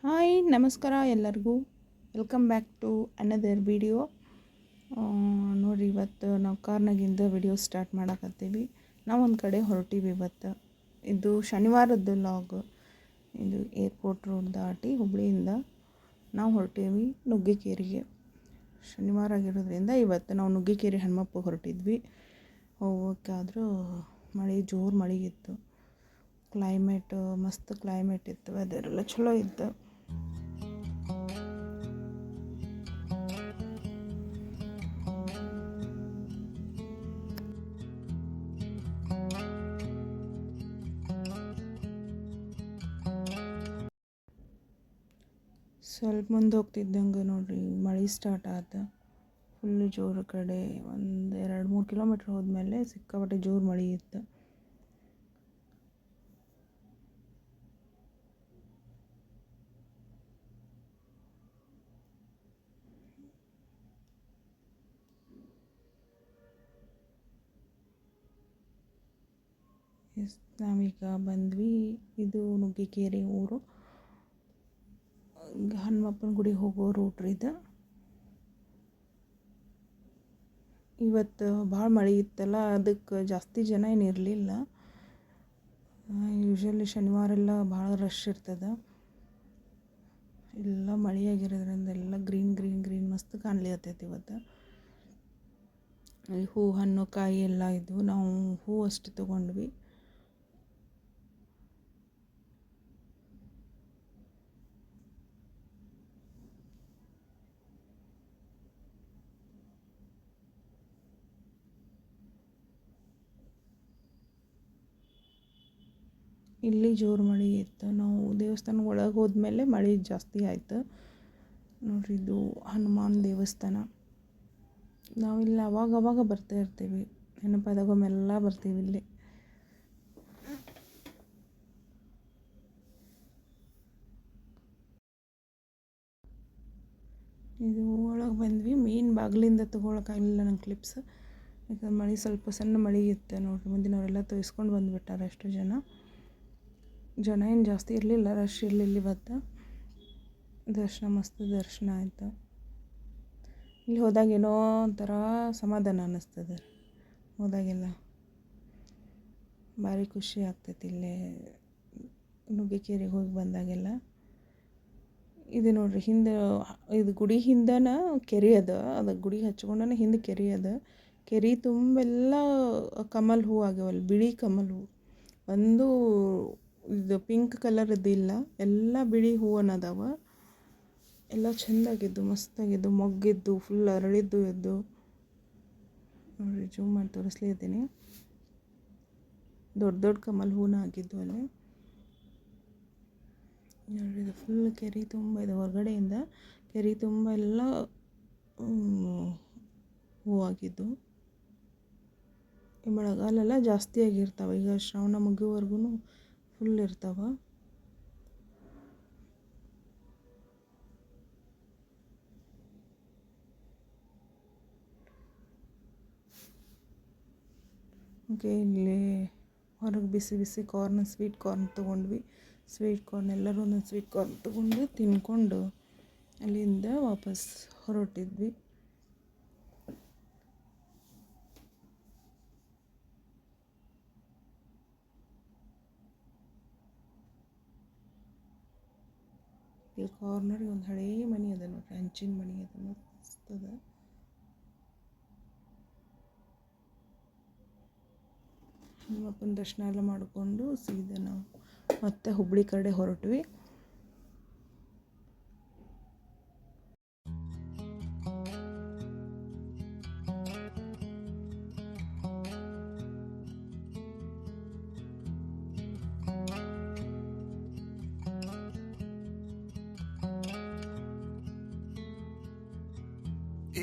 Hi ನಮಸ್ಕಾರ ಎಲ್ಲರಿಗೂ. Welcome back to another video. ನೋಡಿರಿ, ಇವತ್ತು ನಾವು ಕಾರ್ನಾಗಿಂದ ವಿಡಿಯೋ ಸ್ಟಾರ್ಟ್ ಮಾಡಕತ್ತೀವಿ. ನಾವು ಒಂದು ಕಡೆ ಹೊರಟೀವಿ ಇವತ್ತು. ಇದು ಶನಿವಾರದ್ದು ಲಾಗ್. ಇದು ಏರ್ಪೋರ್ಟ್ ರೋಡ್ ದಾಟಿ ಹುಬ್ಳಿಯಿಂದ ನಾವು ಹೊರಟೀವಿ ನುಗ್ಗಿಕೇರಿಗೆ. ಶನಿವಾರ ಆಗಿರೋದ್ರಿಂದ ಇವತ್ತು ನಾವು ನುಗ್ಗಿಕೇರಿ ಹನುಮಪ್ಪ ಹೊರಟಿದ್ವಿ. ಹೋಗೋಕ್ಕಾದ್ರೂ ಜೋರು ಮಳೆ ಇತ್ತು. ಕ್ಲೈಮೇಟ್ ಮಸ್ತ್ ಕ್ಲೈಮೇಟ್ ಇತ್ತು, ವೆದರ್ ಎಲ್ಲ ಚಲೋ ಇತ್ತು. ಸ್ವಲ್ಪ ಮುಂದೆ ಹೋಗ್ತಿದ್ದಂಗೆ ನೋಡಿರಿ ಮಳೆ ಸ್ಟಾರ್ಟ್ ಆದ. ಫುಲ್ಲು ಜೋರು. ಕಡೆ ಒಂದು 2-3 ಕಿಲೋಮೀಟ್ರ್ ಹೋದ್ಮೇಲೆ ಸಿಕ್ಕಾಪಟ್ಟೆ ಜೋರು ಮಳೆ ಇತ್ತು. ನಾವೀಗ ಬಂದ್ವಿ. ಇದು ನುಗ್ಗಿಕೇರಿ ಊರು. ಹನುಮಪ್ಪನ ಗುಡಿ ಹೋಗೋ ರೂಟ್ರಿ ಇದು. ಇವತ್ತು ಭಾಳ ಮಳೆ ಇತ್ತಲ್ಲ, ಅದಕ್ಕೆ ಜಾಸ್ತಿ ಜನ ಏನು ಇರಲಿಲ್ಲ. ಯೂಶ್ವಲಿ ಶನಿವಾರ ಎಲ್ಲ ಭಾಳ ರಶ್ ಇರ್ತದೆ. ಎಲ್ಲ ಮಳೆಯಾಗಿರೋದ್ರಿಂದ ಎಲ್ಲ ಗ್ರೀನ್ ಮಸ್ತ್ ಕಾಣ್ಲಿಕತ್ತೈತಿ ಇವತ್ತು. ಹೂ, ಹಣ್ಣು, ಕಾಯಿ ಎಲ್ಲ ಇದ್ವು. ನಾವು ಹೂ ಅಷ್ಟು ತೊಗೊಂಡ್ವಿ. ಇಲ್ಲಿ ಜೋರು ಮಳೆ ಇತ್ತು. ನಾವು ದೇವಸ್ಥಾನ ಒಳಗೆ ಹೋದ್ಮೇಲೆ ಮಳೆ ಜಾಸ್ತಿ ಆಯಿತು. ನೋಡಿರಿ, ಇದು ಹನುಮಾನ್ ದೇವಸ್ಥಾನ. ನಾವಿಲ್ಲಿ ಅವಾಗ ಬರ್ತಾ ಇರ್ತೀವಿ. ನೆನಪಾದಾಗ ಒಮ್ಮೆಲ್ಲ ಬರ್ತೀವಿ ಇಲ್ಲಿ. ಇದು ಒಳಗೆ ಬಂದ್ವಿ. ಮೇನ್ ಬಾಗಿಲಿಂದ ತೊಗೊಳಕ್ಕಾಗಲಿಲ್ಲ ನಂಗೆ ಕ್ಲಿಪ್ಸ್, ಯಾಕಂದ್ರೆ ಮಳೆ ಸ್ವಲ್ಪ ಸಣ್ಣ ಮಳೆ ಇತ್ತು. ನೋಡಿರಿ, ಮುಂದಿನವರೆಲ್ಲ ತೊಯ್ಸ್ಕೊಂಡು ಬಂದುಬಿಟ್ಟಾರೆ. ಅಷ್ಟು ಜನ ಏನು ಜಾಸ್ತಿ ಇರಲಿಲ್ಲ, ರಶ್ ಇರಲಿಲ್ಲ ಇವತ್ತು. ಮಸ್ತ್ ದರ್ಶನ ಆಯಿತು. ಇಲ್ಲಿ ಹೋದಾಗ ಏನೋ ಒಂಥರ ಸಮಾಧಾನ ಅನ್ನಿಸ್ತದೆ. ಹೋದಾಗೆಲ್ಲ ಭಾರಿ ಖುಷಿ ಆಗ್ತೈತಿ. ಇಲ್ಲೇ ನುಗ್ಗಿಕೇರಿಗೆ ಹೋಗಿ ಬಂದಾಗೆಲ್ಲ. ಇದು ನೋಡ್ರಿ, ಹಿಂದೆ ಇದು ಗುಡಿ ಹಿಂದನ ಕೆರೆ ಅದ. ಅದು ಗುಡಿ ಹಚ್ಕೊಂಡನೆ ಹಿಂದೆ ಕೆರೆ ಅದ. ಕೆರೆ ತುಂಬೆಲ್ಲ ಕಮಲ್ ಹೂ ಆಗ್ಯಾವಲ್ಲ, ಬಿಳಿ ಕಮಲ್ ಹೂ. ಒಂದು ಇದು ಪಿಂಕ್ ಕಲರ್ದು ಇಲ್ಲ, ಎಲ್ಲ ಬಿಳಿ ಹೂವನ್ನ ಅದಾವ. ಎಲ್ಲ ಚೆಂದಾಗಿದ್ದು, ಮಸ್ತಾಗಿದ್ದು, ಮೊಗ್ಗಿದ್ದು, ಫುಲ್ ಅರಳಿದ್ದು ಇದ್ದು. ನೋಡಿರಿ, ಜೂಮ್ ಮಾಡಿ ತೋರಿಸ್ಲಿದ್ದೀನಿ. ದೊಡ್ಡ ಕಮಲ್ ಹೂನ ಆಗಿದ್ದು ಅಲ್ಲಿ. ನೋಡಿರಿ, ಇದು ಫುಲ್ ಕೆರೆ ತುಂಬ ಇದೆ. ಹೊರಗಡೆಯಿಂದ ಕೆರೆ ತುಂಬ ಎಲ್ಲ ಹೂವಾಗಿದ್ದು. ಈ ಮಳೆಗಾಲೆಲ್ಲ ಜಾಸ್ತಿ ಆಗಿರ್ತಾವೆ. ಈಗ ಶ್ರಾವಣ ಮುಗಿಯೋವರೆಗೂ ಫುಲ್ ಇರ್ತಾವೆ. ಓಕೆ, ಇಲ್ಲಿ ಹೊರಗೆ ಬಿಸಿ ಕಾರ್ನ್, ಸ್ವೀಟ್ ಕಾರ್ನ್ ತೊಗೊಂಡ್ವಿ. ಸ್ವೀಟ್ ಕಾರ್ನ್ ಎಲ್ಲರೂ ಒಂದೊಂದು ಸ್ವೀಟ್ ಕಾರ್ನ್ ತೊಗೊಂಡು ತಿನ್ಕೊಂಡು ಅಲ್ಲಿಂದ ವಾಪಸ್ ಹೊರಟಿದ್ವಿ. ಇಲ್ಲಿ ಕಾರ್ನರ್ಗೆ ಒಂದು ಹಳೇ ಮನೆ ಅದ ನೋಡ್ರಿ, ಹಂಚಿನ ಮನೆ ಅದ, ಮಸ್ತ್ ಅದ. ಹನುಮಪ್ಪನ ದರ್ಶನ ಎಲ್ಲ ಮಾಡಿಕೊಂಡು ಸೀದಾ ನಾವು ಮತ್ತೆ ಹುಬ್ಳಿ ಕಡೆ ಹೊರಟ್ವಿ.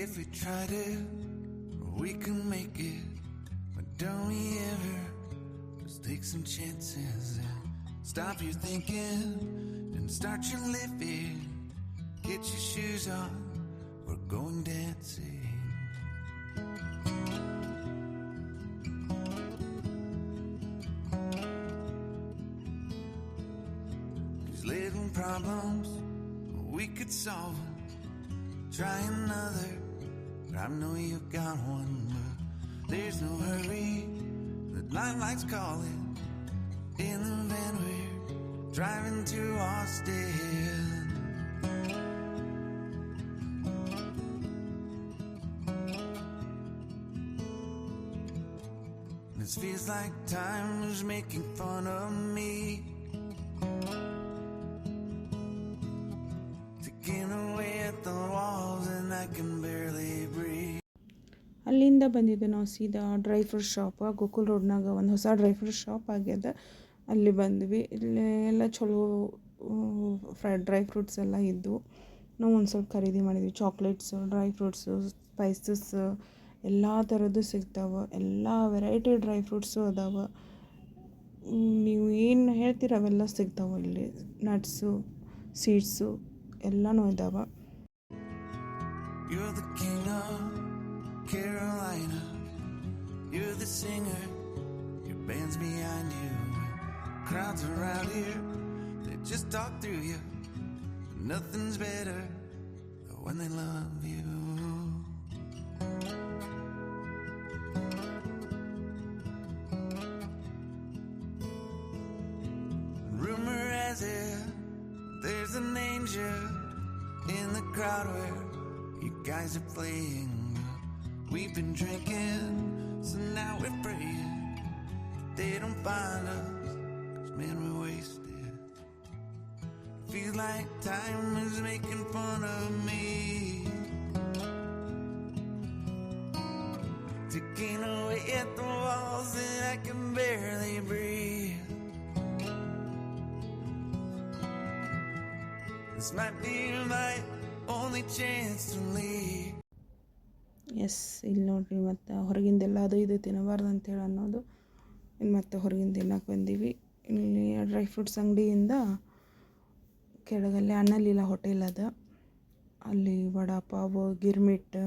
If we tried it, we can make it. But don't we ever just take some chances and stop your thinking and start your living. Get your shoes on, we're going dancing. These little problems we could solve it. Try another, but I know you've got one. But there's no hurry, the nightlight's calling. In the van we're driving to Austin. This feels like time was making fun of me, taking away at the walls and I can barely breathe. ಅಲ್ಲಿಂದ ಬಂದಿದ್ದು ನಾವು ಸೀದಾ dry fruit shop Gokul ರೋಡ್ನಾಗ ಒಂದು ಹೊಸ dry fruit shop ಆಗ್ಯದ. ಅಲ್ಲಿ ಬಂದ್ವಿ. ಇಲ್ಲಿ ಎಲ್ಲ ಚಲೋ ಡ್ರೈ ಫ್ರೂಟ್ಸ್ ಎಲ್ಲ ಇದ್ದವು. ನಾವು ಒಂದು ಸ್ವಲ್ಪ ಖರೀದಿ ಮಾಡಿದ್ವಿ. ಚಾಕ್ಲೇಟ್ಸು, ಡ್ರೈ ಫ್ರೂಟ್ಸು, ಸ್ಪೈಸಸ್ ಎಲ್ಲ ಥರದ್ದು ಸಿಗ್ತಾವೆ. ಎಲ್ಲ ವೆರೈಟಿ ಡ್ರೈ ಫ್ರೂಟ್ಸು ಅದಾವೆ. ನೀವು ಏನು ಹೇಳ್ತೀರ ಅವೆಲ್ಲ ಸಿಗ್ತಾವೆ ಇಲ್ಲಿ. ನಟ್ಸು, ಸೀಡ್ಸು ಎಲ್ಲನೂ ಇದ್ದಾವೆ. You're the king of Carolina, you're the singer, your band's behind you, crowds around here, they just talk through you, nothing's better than when they love you. Rumor has it, there's an angel in the crowd where you guys are playing. We've been drinking, so now we're praying they don't find us, 'cause man we're wasted. Feels like time is making fun of me, taking away at the walls and I can barely breathe. This might be my only chance to leave. Yes, ಇಲ್ಲಿ ನೋಡ್ರಿ ಮತ್ತು ಹೊರಗಿಂದೆಲ್ಲ ಅದು ಇದು ತಿನ್ನಬಾರ್ದು ಅಂತೇಳಿ ಅನ್ನೋದು. ಇನ್ನು ಮತ್ತೆ ಹೊರಗಿಂದ ತಿನ್ನಕ್ಕೆ ಬಂದೀವಿ. ಇಲ್ಲಿ ಡ್ರೈ ಫ್ರೂಟ್ಸ್ ಅಂಗಡಿಯಿಂದ ಕೆಳಗಲ್ಲಿ ಅನ್ನಲೀಲಾ ಹೋಟೆಲ್ ಅದ. ಅಲ್ಲಿ ವಡಾಪಾವ್, ಗಿರ್ಮಿಟ್,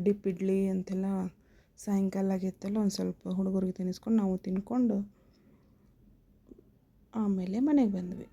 ಡಿಪ್ ಇಡ್ಲಿ ಅಂತೆಲ್ಲ ಸಾಯಂಕಾಲ ಆಗಿತ್ತಲ್ಲ ಒಂದು ಸ್ವಲ್ಪ ಹುಡುಗರಿಗೆ ತಿನ್ನಿಸ್ಕೊಂಡು ನಾವು ತಿನ್ಕೊಂಡು ಆಮೇಲೆ ಮನೆಗೆ ಬಂದ್ವಿ.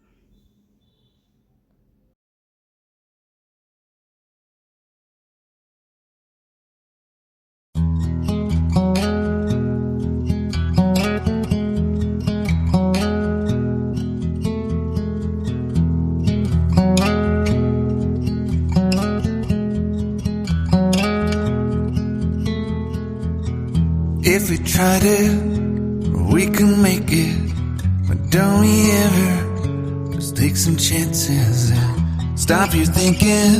If we tried it, we can make it. But don't we ever just take some chances and stop your thinking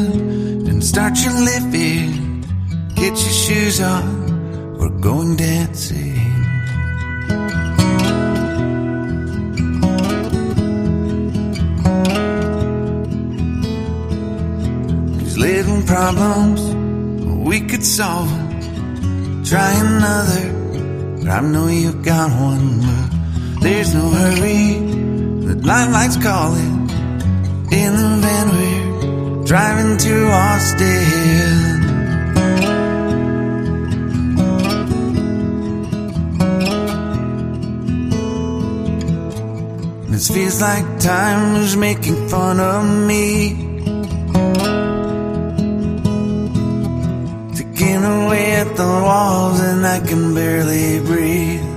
and start your living? Get your shoes on, we're going dancing. These little problems, we could solve them. Try another, but I know you've got one. But there's no hurry, the nightlight's calling. In the van we're driving to Austin. This feels like time is making fun of me, taking away at the walls and I can barely breathe.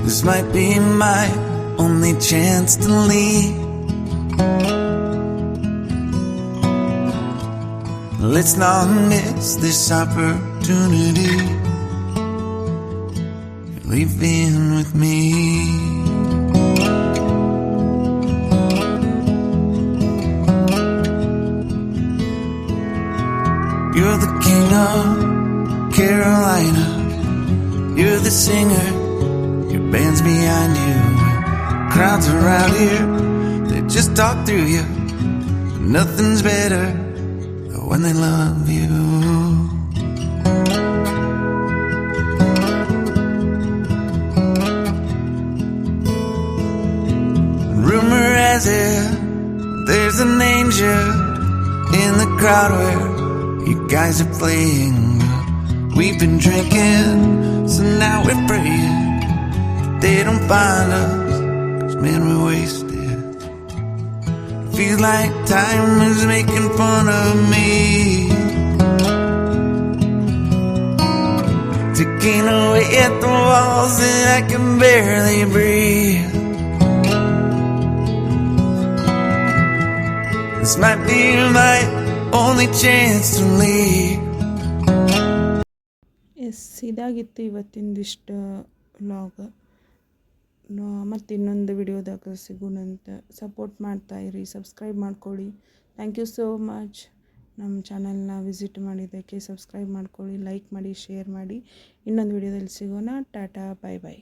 This might be my only chance to leave. Let's not miss this opportunity. Leave in with me. You're the king of Carolina, you're the singer, your band's behind you, crowds around here, they just talk through you, nothing's better than when they love you. Rumor has it, there's an angel in the crowd where you guys are playing. We've been drinking, so now we're praying they don't find us, 'cause man we're wasted. Feels like time is making fun of me, taking away at the walls and I can barely breathe. This might be my only chance to leave. Yes, ಇದಾಗಿತ್ತು ಇವತ್ತಿಂದಿಷ್ಟು vlog. ಮತ್ತು ಇನ್ನೊಂದು ವಿಡಿಯೋದಾಗ ಸಿಗೋಣಂತ. Support ಮಾಡ್ತಾಯಿರಿ, subscribe ಮಾಡ್ಕೊಳ್ಳಿ. Thank you so much. ನಮ್ಮ ಚಾನಲ್ನ ವಿಸಿಟ್ ಮಾಡಿದ್ದಕ್ಕೆ ಸಬ್ಸ್ಕ್ರೈಬ್ ಮಾಡ್ಕೊಳ್ಳಿ, ಲೈಕ್ ಮಾಡಿ, ಶೇರ್ ಮಾಡಿ. ಇನ್ನೊಂದು ವಿಡಿಯೋದಲ್ಲಿ ಸಿಗೋಣ. ಟಾಟಾ, ಬಾಯ್ ಬಾಯ್.